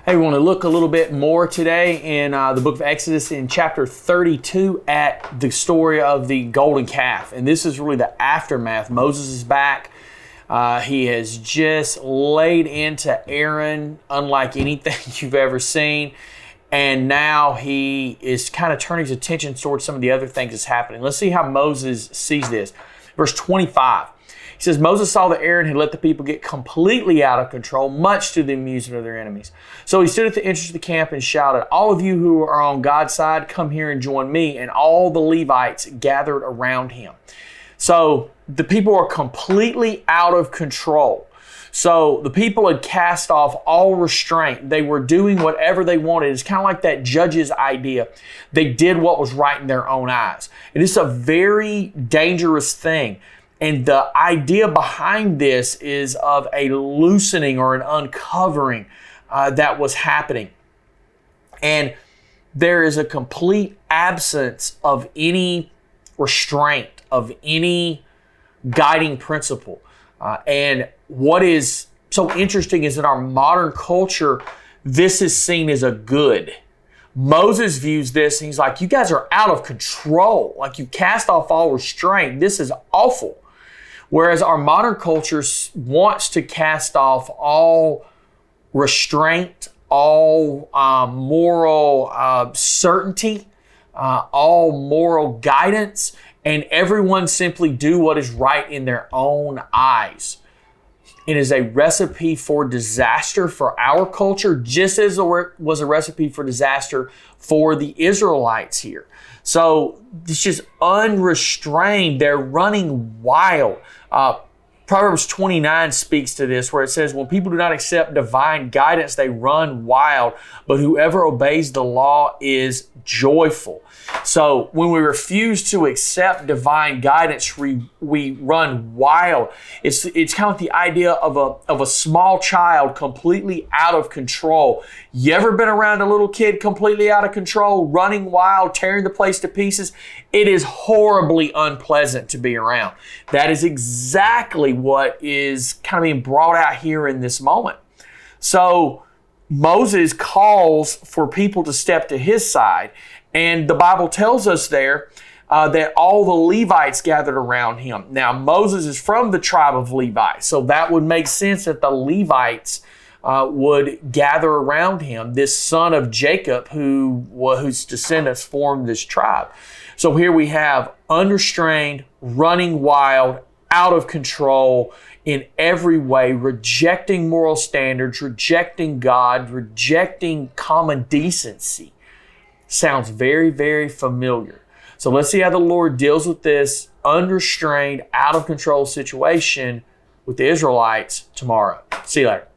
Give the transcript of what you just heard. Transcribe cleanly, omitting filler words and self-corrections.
Hey, we want to look a little bit more today in the book of Exodus in chapter 32 at the story of the golden calf. And this is really the aftermath. Moses is back. He has just laid into Aaron unlike anything you've ever seen. And now he is kind of turning his attention towards some of the other things that's happening. Let's see how Moses sees this. Verse 25. He says, Moses saw that Aaron had let the people get completely out of control, much to the amusement of their enemies. So he stood at the entrance of the camp and shouted, all of you who are on God's side, come here and join me. And all the Levites gathered around him. So the people are completely out of control. So the people had cast off all restraint. They were doing whatever they wanted. It's kind of like that judge's idea. They did what was right in their own eyes. And it's a very dangerous thing. And the idea behind this is of a loosening or an uncovering that was happening. And there is a complete absence of any restraint, of any guiding principle. And what is so interesting is in our modern culture, this is seen as a good. Moses views this and he's like, you guys are out of control. Like you cast off all restraint. This is awful. Whereas our modern culture wants to cast off all restraint, all moral certainty, all moral guidance, and everyone simply do what is right in their own eyes. It is a recipe for disaster for our culture, just as it was a recipe for disaster for the Israelites here. So it's just unrestrained. They're running wild. Proverbs 29 speaks to this, where it says, when people do not accept divine guidance, they run wild, but whoever obeys the law is joyful. So when we refuse to accept divine guidance, we run wild. It's kind of the idea of a small child completely out of control. You ever been around a little kid completely out of control, running wild, tearing the place to pieces? It is horribly unpleasant to be around. That is exactly what is kind of being brought out here in this moment. So Moses calls for people to step to his side. And the Bible tells us there that all the Levites gathered around him. Now, Moses is from the tribe of Levi, so that would make sense that the Levites would gather around him, this son of Jacob whose descendants formed this tribe. So here we have unrestrained, running wild, out of control in every way, rejecting moral standards, rejecting God, rejecting common decency. Sounds very, very familiar. So let's see how the Lord deals with this unrestrained, out of control situation with the Israelites tomorrow. See you later.